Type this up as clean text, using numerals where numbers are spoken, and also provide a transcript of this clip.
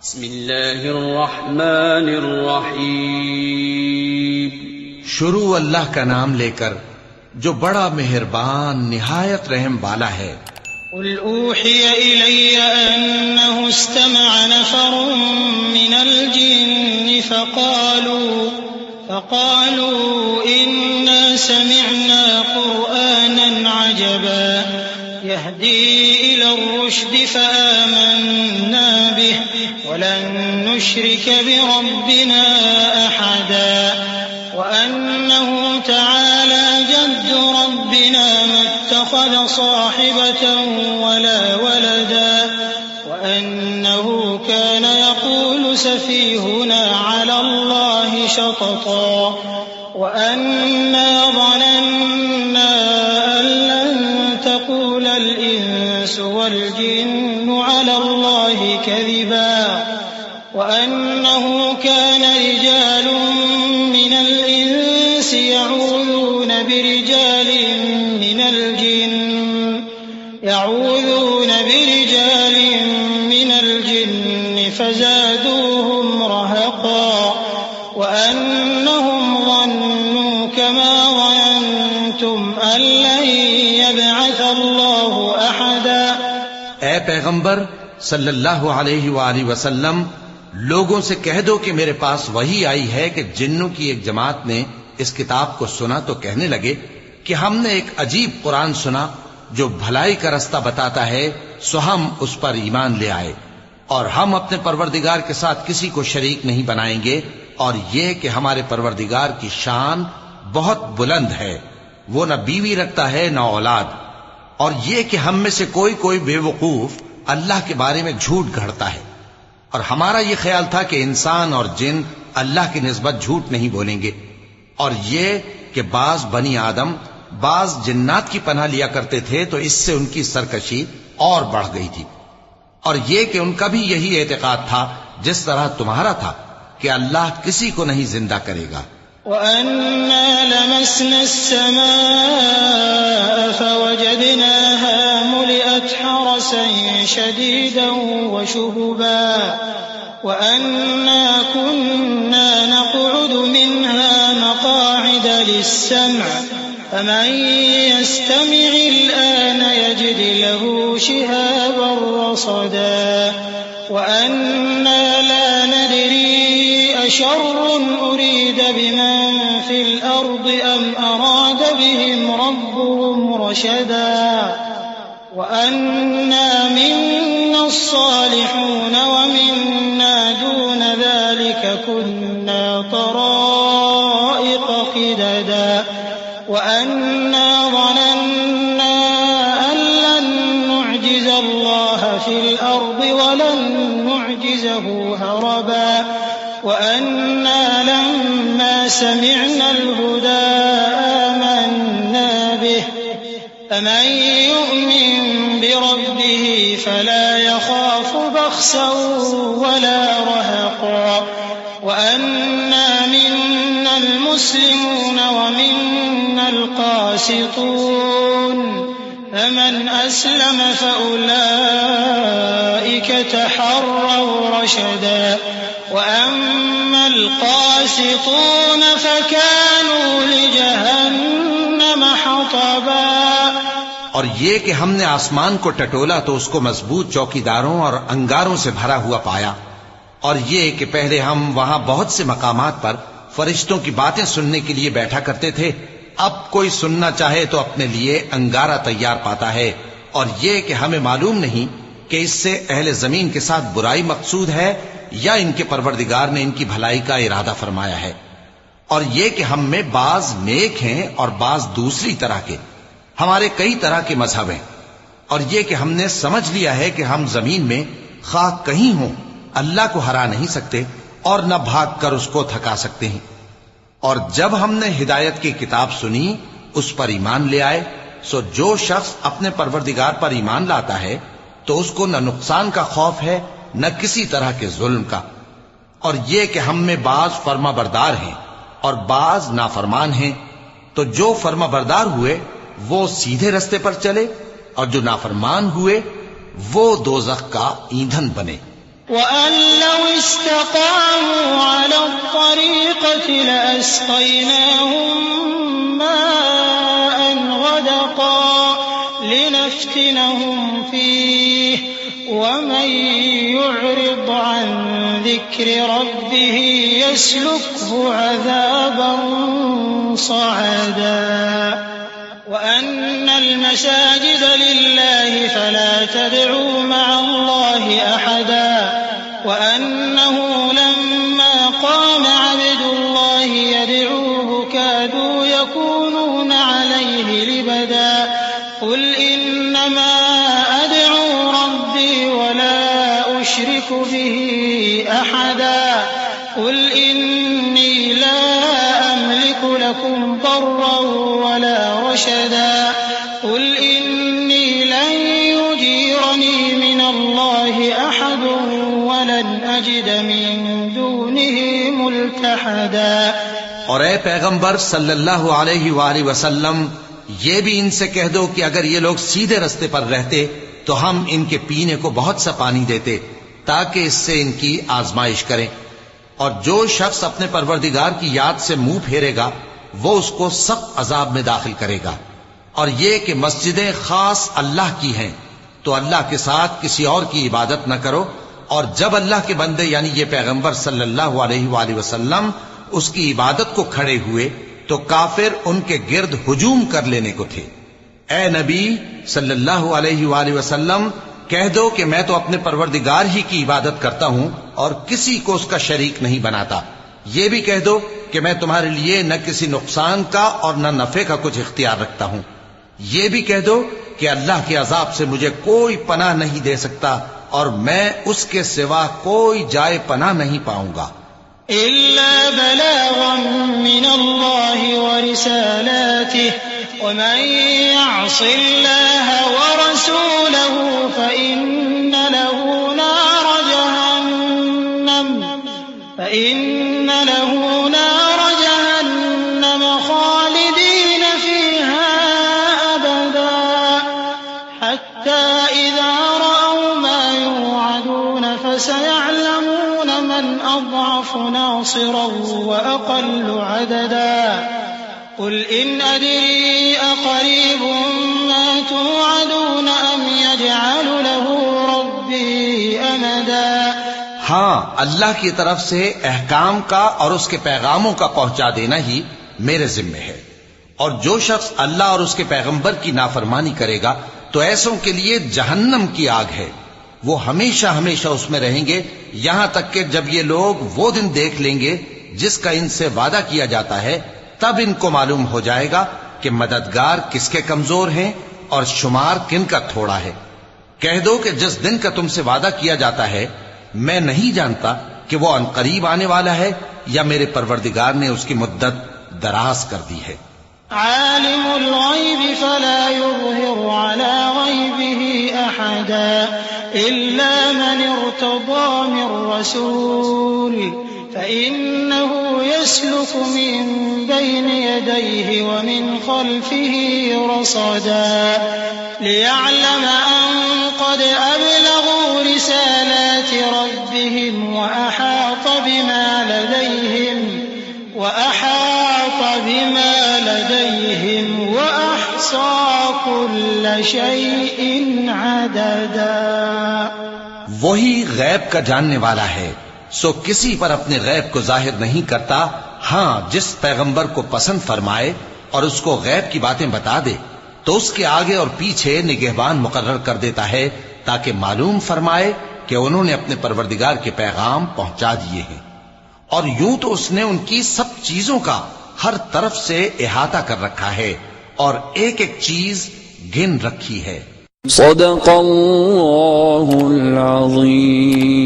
بسم اللہ الرحمن الرحیم. شروع اللہ کا نام لے کر جو بڑا مہربان نہایت رحم والا ہے. قل اوحی الی انه استمع نفر من الجن فقالوا انا سمعنا قرآنا عجبا يهدي الى الرشد فآمنا به ولن نشرك بربنا احدا وانه تعالى جد ربنا ما اتخذ صاحبة ولا ولدا وانه كان يقول سفيهنا على الله شططا وأنا ظننا أن لن تقول الإنس والجن على الله كذبا وأنه كان رجال من الإنس يعوذون برجال من الجن فزادوهم رهقا وأنهم ظنوا كما ظننتم أن لن يبعث الله أحدا. اے پیغمبر صلی اللہ علیہ وآلہ وسلم، لوگوں سے کہہ دو کہ میرے پاس وحی آئی ہے کہ جنوں کی ایک جماعت نے اس کتاب کو سنا تو کہنے لگے کہ ہم نے ایک عجیب قرآن سنا جو بھلائی کا رستہ بتاتا ہے، سو ہم اس پر ایمان لے آئے اور ہم اپنے پروردگار کے ساتھ کسی کو شریک نہیں بنائیں گے، اور یہ کہ ہمارے پروردگار کی شان بہت بلند ہے، وہ نہ بیوی رکھتا ہے نہ اولاد، اور یہ کہ ہم میں سے کوئی بے وقوف اللہ کے بارے میں جھوٹ گھڑتا ہے، اور ہمارا یہ خیال تھا کہ انسان اور جن اللہ کی نسبت جھوٹ نہیں بولیں گے، اور یہ کہ بعض بنی آدم بعض جنات کی پناہ لیا کرتے تھے تو اس سے ان کی سرکشی اور بڑھ گئی تھی، اور یہ کہ ان کا بھی یہی اعتقاد تھا جس طرح تمہارا تھا کہ اللہ کسی کو نہیں زندہ کرے گا. وَأَنَّا لَمَسْنَا السَّمَاءَ فَوَجَدْنَاهَا مُلِئَتْ حَرَسًا شَدِيدًا وَشُهُبًا وَأَنَّا كُنَّا نَقْعُدُ مِنْهَا مَقَاعِدَ لِلسَّمْعِ فَمَن يَسْتَمِعِ الْآنَ يَجِدْ لَهُ شِهَابًا رَّصَدًا وَأَنَّا لَا نَدْرِي أَشَرٌّ أُرِيدَ بِمَن فِي الْأَرْضِ أَمْ أَرَادَ بِهِمْ رَبُّهُمْ رَشَدًا وَأَنَّا مِنَّا الصَّالِحُونَ وَمِنَّا دُونَ ذَلِكَ كُنَّا طَرَائِقَ قِدَدًا وَأَنَّا ظَنَنَّا أَن لَّن نُّعْجِزَ اللَّهَ فِي الْأَرْضِ وَلَن نُّعْجِزَهُ هَرَبًا وَأَنَّا لَمَّا سَمِعْنَا الْهُدَىٰ آمَنَّا بِهِ فَمَن يُؤْمِن بِرَبِّهِ فَلَا يَخَافُ بَخْسًا وَلَا رَهَقًا وَأَنَّا مِنَّا الْمُسْلِمُونَ وَمِنَّا الْقَاسِطُونَ فَمَنْ أَسْلَمَ فَأُولَٰئِكَ تَحَرَّوْا رَشَدًا وَأَمَّا الْقَاسِطُونَ فَكَانُوا لِجَهَنَّمَ حَطَبًا. اور یہ کہ ہم نے آسمان کو ٹٹولا تو اس کو مضبوط چوکیداروں اور انگاروں سے بھرا ہوا پایا، اور یہ کہ پہلے ہم وہاں بہت سے مقامات پر فرشتوں کی باتیں سننے کے لیے بیٹھا کرتے تھے، اب کوئی سننا چاہے تو اپنے لیے انگارہ تیار پاتا ہے، اور یہ کہ ہمیں معلوم نہیں کہ اس سے اہل زمین کے ساتھ برائی مقصود ہے یا ان کے پروردگار نے ان کی بھلائی کا ارادہ فرمایا ہے، اور یہ کہ ہم میں بعض نیک ہیں اور بعض دوسری طرح کے، ہمارے کئی طرح کے مذہب ہیں، اور یہ کہ ہم نے سمجھ لیا ہے کہ ہم زمین میں خواہ کہیں ہوں اللہ کو ہرا نہیں سکتے اور نہ بھاگ کر اس کو تھکا سکتے ہیں. اور جب ہم نے ہدایت کی کتاب سنی اس پر ایمان لے آئے، سو جو شخص اپنے پروردگار پر ایمان لاتا ہے تو اس کو نہ نقصان کا خوف ہے نہ کسی طرح کے ظلم کا، اور یہ کہ ہم میں بعض فرما بردار ہیں اور بعض نافرمان ہیں، تو جو فرما بردار ہوئے وہ سیدھے رستے پر چلے اور جو نافرمان ہوئے وہ دوزخ کا ایندھن بنے. وأن لو استقاموا على الطريقة لأسقيناهم ماء غدقا لنفتنهم فيه ومن يعرض عن ذكر ربه يسلكه عذابا صعدا وأن المساجد لله فلا تدعوا مع الله أحدا وأنه لما قام عبد الله يدعوه كادوا يكونون عليه لبدا قل إنما أدعو ربي ولا أشرك به أحدا قل إني لا أملك لكم ضرا ولا رشدا قل إني لن يجيرني من الله أحد ولن أجد من دونه ملتحدا۔ اور اے پیغمبر صلی اللہ علیہ وآلہ وسلم، یہ بھی ان سے کہہ دو کہ اگر یہ لوگ سیدھے رستے پر رہتے تو ہم ان کے پینے کو بہت سا پانی دیتے تاکہ اس سے ان کی آزمائش کریں، اور جو شخص اپنے پروردگار کی یاد سے منہ پھیرے گا وہ اس کو سخت عذاب میں داخل کرے گا۔ اور یہ کہ مسجدیں خاص اللہ کی ہیں تو اللہ کے ساتھ کسی اور کی عبادت نہ کرو، اور جب اللہ کے بندے یعنی یہ پیغمبر صلی اللہ علیہ وآلہ وسلم اس کی عبادت کو کھڑے ہوئے تو کافر ان کے گرد ہجوم کر لینے کو تھے۔ اے نبی صلی اللہ علیہ وآلہ وسلم، کہہ دو کہ میں تو اپنے پروردگار ہی کی عبادت کرتا ہوں اور کسی کو اس کا شریک نہیں بناتا۔ یہ بھی کہہ دو کہ میں تمہارے لیے نہ کسی نقصان کا اور نہ نفع کا کچھ اختیار رکھتا ہوں۔ یہ بھی کہہ دو کہ اللہ کے عذاب سے مجھے کوئی پناہ نہیں دے سکتا اور میں اس کے سوا کوئی جائے پناہ نہیں پاؤں گا۔ إلا بلاغا من الله ورسالاته ومن يعص الله ورسوله فإن له نار جهنم خالدين فيها أبدا حتى إذا رأوا ما يوعدون فسيعلمون من أضعف ناصرا وأقل عددا قل إن أدري أقريب ما توعدون أم يجعل له ربي أمدا۔ ہاں، اللہ کی طرف سے احکام کا اور اس کے پیغاموں کا پہنچا دینا ہی میرے ذمہ ہے، اور جو شخص اللہ اور اس کے پیغمبر کی نافرمانی کرے گا تو ایسوں کے لیے جہنم کی آگ ہے، وہ ہمیشہ ہمیشہ اس میں رہیں گے، یہاں تک کہ جب یہ لوگ وہ دن دیکھ لیں گے جس کا ان سے وعدہ کیا جاتا ہے، تب ان کو معلوم ہو جائے گا کہ مددگار کس کے کمزور ہیں اور شمار کن کا تھوڑا ہے۔ کہہ دو کہ جس دن کا تم سے وعدہ کیا جاتا ہے میں نہیں جانتا کہ وہ عنقریب آنے والا ہے یا میرے پروردگار نے اس کی مدت دراز کر دی ہے۔ عالم الغیب فلا يظهر على غیبه احدا الا من ارتضى من رسول فإنه يسلك من بين يديه ومن خلفه رصدا ليعلم أن قد أبلغوا رسالات ربهم وأحاط بما لديهم وأحصى كل شيء عددا۔ وہی غیب کا جاننے والا ہے، سو کسی پر اپنے غیب کو ظاہر نہیں کرتا، ہاں جس پیغمبر کو پسند فرمائے اور اس کو غیب کی باتیں بتا دے تو اس کے آگے اور پیچھے نگہبان مقرر کر دیتا ہے تاکہ معلوم فرمائے کہ انہوں نے اپنے پروردگار کے پیغام پہنچا دیے ہیں، اور یوں تو اس نے ان کی سب چیزوں کا ہر طرف سے احاطہ کر رکھا ہے اور ایک ایک چیز گن رکھی ہے۔ صدق اللہ العظیم۔